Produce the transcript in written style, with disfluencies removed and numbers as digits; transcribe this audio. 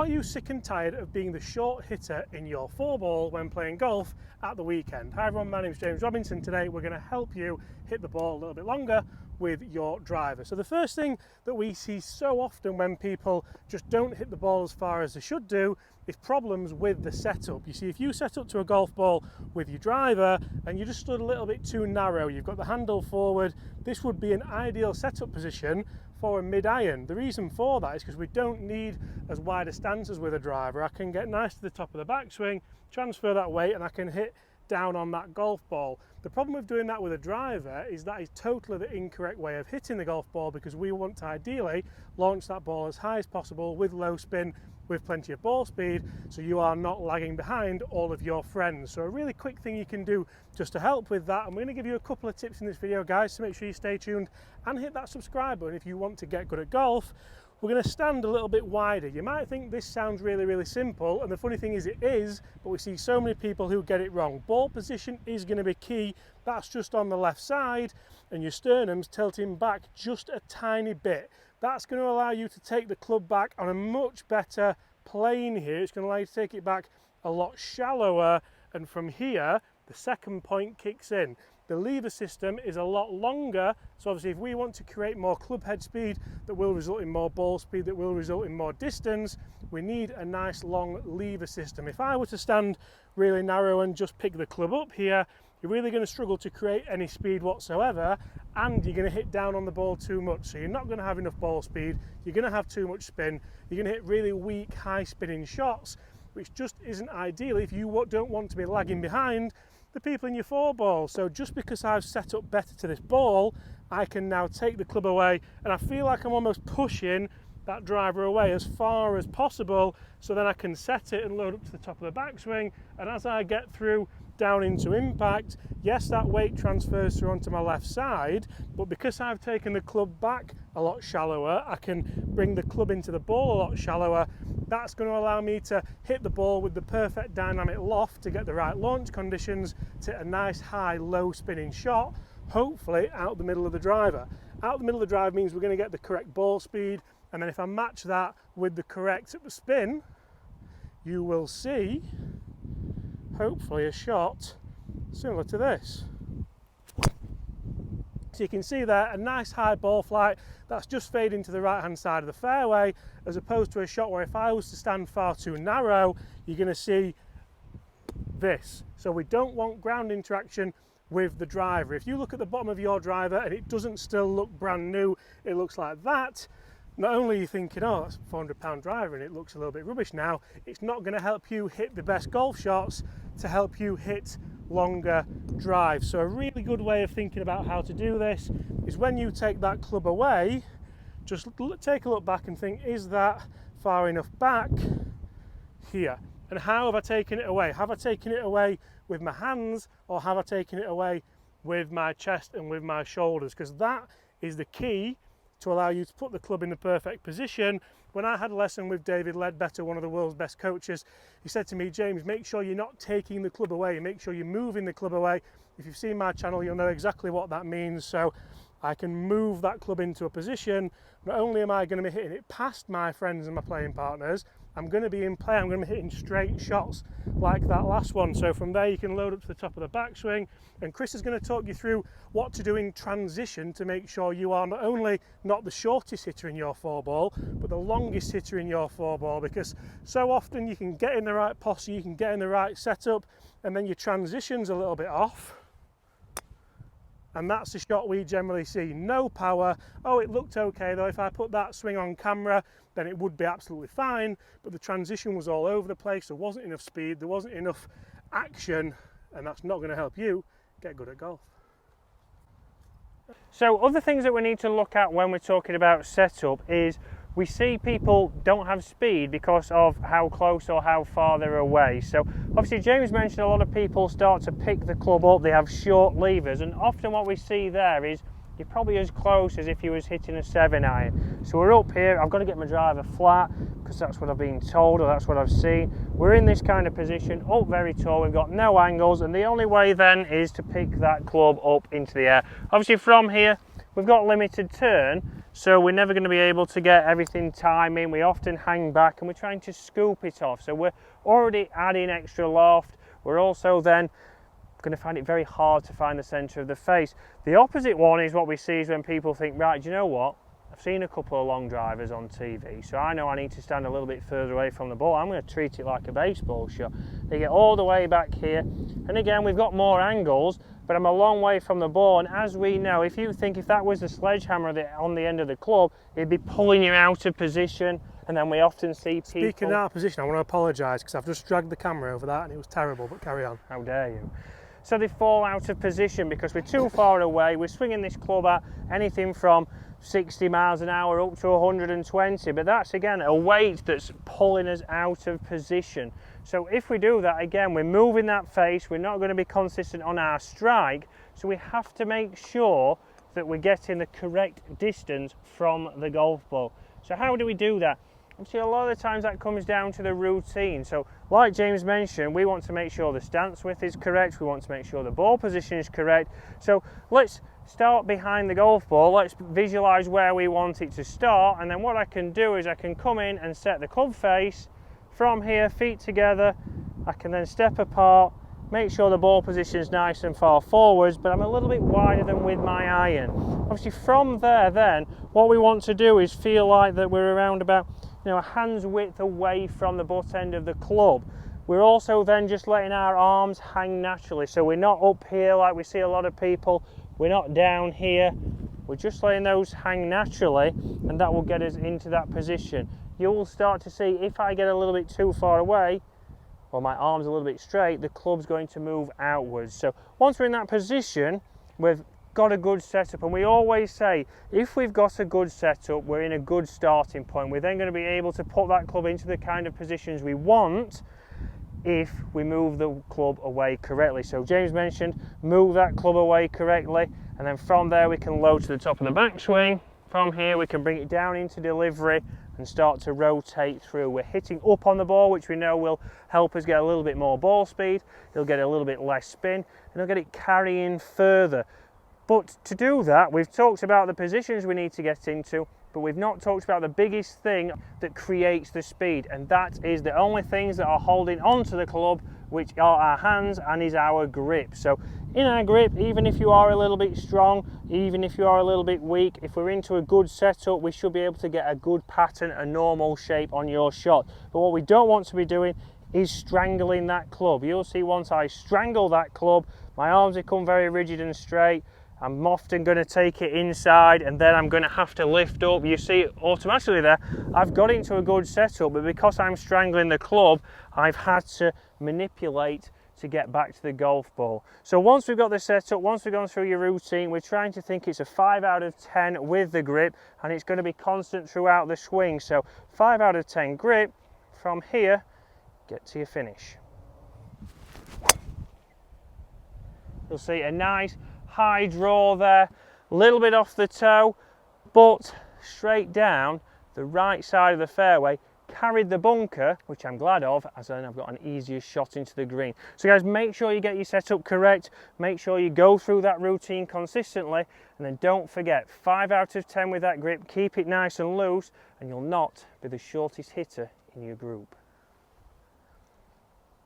Are you sick and tired of being the short hitter in your 4-ball when playing golf at the weekend? Hi everyone, my name is James Robinson. Today we're going to help you hit the ball a little bit longer with your driver. So the first thing that we see so often when people just don't hit the ball as far as they should do is problems with the setup. You see, if you set up to a golf ball with your driver and you just stood a little bit too narrow, you've got the handle forward, this would be an ideal setup position for a mid-iron. The reason for that is because we don't need as wide a stance as with a driver. I can get nice to the top of the backswing, transfer that weight, and I can hit down on that golf ball. The problem with doing that with a driver is that is totally the incorrect way of hitting the golf ball, because we want to ideally launch that ball as high as possible with low spin, with plenty of ball speed, so you are not lagging behind all of your friends. So a really quick thing you can do just to help with that, I'm going to give you a couple of tips in this video, guys, so make sure you stay tuned and hit that subscribe button if you want to get good at golf. We're going to stand a little bit wider. You might think this sounds really simple, and the funny thing is it is, but we see so many people who get it wrong. Ball position is going to be key. That's just on the left side, and your sternum's tilting back just a tiny bit. That's going to allow you to take the club back on a much better plane here. It's going to allow you to take it back a lot shallower, and from here the second point kicks in. The lever system is a lot longer, so obviously if we want to create more club head speed that will result in more ball speed, that will result in more distance, we need a nice long lever system. If I were to stand really narrow and just pick the club up here, you're really going to struggle to create any speed whatsoever, and you're going to hit down on the ball too much, so you're not going to have enough ball speed, you're going to have too much spin, you're going to hit really weak high spinning shots, which just isn't ideal if you don't want to be lagging behind the people in your 4-ball. So just because I've set up better to this ball, I can now take the club away, and I feel like I'm almost pushing that driver away as far as possible, so then I can set it and load up to the top of the backswing, and as I get through down into impact, yes, that weight transfers through onto my left side, but because I've taken the club back a lot shallower, I can bring the club into the ball a lot shallower. That's going to allow me to hit the ball with the perfect dynamic loft to get the right launch conditions to hit a nice high low spinning shot, hopefully out the middle of the driver. Out the middle of the driver means we're going to get the correct ball speed, and then if I match that with the correct spin, you will see hopefully a shot similar to this. So you can see there a nice high ball flight that's just fading to the right hand side of the fairway, as opposed to a shot where if I was to stand far too narrow, you're going to see this. So we don't want ground interaction with the driver. If you look at the bottom of your driver and it doesn't still look brand new, it looks like that, not only are you thinking, oh, that's a £400 driver and it looks a little bit rubbish now, it's not going to help you hit the best golf shots to help you hit longer drives. So a really good way of thinking about how to do this is when you take that club away, just take a look back and think, is that far enough back here? And how have I taken it away? Have I taken it away with my hands, or have I taken it away with my chest and with my shoulders? Because that is the key to allow you to put the club in the perfect position. When I had a lesson with David Ledbetter, one of the world's best coaches, he said to me, James, make sure you're not taking the club away, make sure you're moving the club away. If you've seen my channel, you'll know exactly what that means. So I can move that club into a position. Not only am I going to be hitting it past my friends and my playing partners, I'm going to be in play, I'm going to be hitting straight shots like that last one. So from there you can load up to the top of the backswing, and Chris is going to talk you through what to do in transition to make sure you are not only not the shortest hitter in your 4-ball, but the longest hitter in your 4-ball, because so often you can get in the right posture, you can get in the right setup, and then your transition's a little bit off. And that's the shot we generally see. No power. Oh, it looked okay though. If I put that swing on camera, then it would be absolutely fine. But the transition was all over the place. There wasn't enough speed. There wasn't enough action. And that's not going to help you get good at golf. So other things that we need to look at when we're talking about setup is we see people don't have speed because of how close or how far they're away. So obviously James mentioned a lot of people start to pick the club up, they have short levers, and often what we see there is you're probably as close as if you was hitting a 7-iron. So we're up here, I've got to get my driver flat because that's what I've been told, or that's what I've seen. We're in this kind of position, up very tall, we've got no angles, and the only way then is to pick that club up into the air. Obviously from here, we've got limited turn, so we're never going to be able to get everything timing. We often hang back and we're trying to scoop it off, so we're already adding extra loft. We're also then going to find it very hard to find the centre of the face. The opposite one is what we see is when people think, right, do you know what, I've seen a couple of long drivers on TV, so I know I need to stand a little bit further away from the ball. I'm going to treat it like a baseball shot. They get all the way back here, and again we've got more angles, but I'm a long way from the ball, and as we know, if you think if that was the sledgehammer on the end of the club, it'd be pulling you out of position, and then we often see people... Speaking of out of position, I want to apologise because I've just dragged the camera over that and it was terrible, but carry on. How dare you. So they fall out of position because we're too far away. We're swinging this club at anything from 60 miles an hour up to 120, but that's again a weight that's pulling us out of position. So if we do that, again, we're moving that face, we're not going to be consistent on our strike, so we have to make sure that we're getting the correct distance from the golf ball. So how do we do that? Obviously, a lot of the times that comes down to the routine. So like James mentioned, we want to make sure the stance width is correct, we want to make sure the ball position is correct. So let's start behind the golf ball, let's visualize where we want it to start, and then what I can do is I can come in and set the club face from here, feet together. I can then step apart, make sure the ball position is nice and far forwards, but I'm a little bit wider than with my iron. Obviously from there then, what we want to do is feel like that we're around about a hand's width away from the butt end of the club. We're also then just letting our arms hang naturally, so we're not up here like we see a lot of people, we're not down here, we're just letting those hang naturally, and that will get us into that position. You'll start to see if I get a little bit too far away, or my arm's a little bit straight, the club's going to move outwards. So once we're in that position, we've got a good setup, and we always say if we've got a good setup, we're in a good starting point. We're then going to be able to put that club into the kind of positions we want if we move the club away correctly. So James mentioned move that club away correctly, and then from there we can load to the top of the backswing. From here we can bring it down into delivery and start to rotate through. We're hitting up on the ball, which we know will help us get a little bit more ball speed, it'll get a little bit less spin, and it'll get it carrying further. But to do that, we've talked about the positions we need to get into, but we've not talked about the biggest thing that creates the speed, and that is the only things that are holding onto the club, which are our hands and is our grip. So in our grip, even if you are a little bit strong, even if you are a little bit weak, if we're into a good setup, we should be able to get a good pattern, a normal shape on your shot. But what we don't want to be doing is strangling that club. You'll see once I strangle that club, my arms become very rigid and straight. I'm often going to take it inside, and then I'm going to have to lift up. You see automatically there, I've got into a good setup, but because I'm strangling the club, I've had to manipulate to get back to the golf ball. So once we've got the setup, once we've gone through your routine, we're trying to think it's a 5 out of 10 with the grip, and it's going to be constant throughout the swing. So 5 out of 10 grip. From here, get to your finish. You'll see a nice high draw there, a little bit off the toe, but straight down the right side of the fairway, carried the bunker, which I'm glad of, as then I've got an easier shot into the green. So guys, make sure you get your setup correct, make sure you go through that routine consistently, and then don't forget 5 out of 10 with that grip. Keep it nice and loose, and you'll not be the shortest hitter in your group.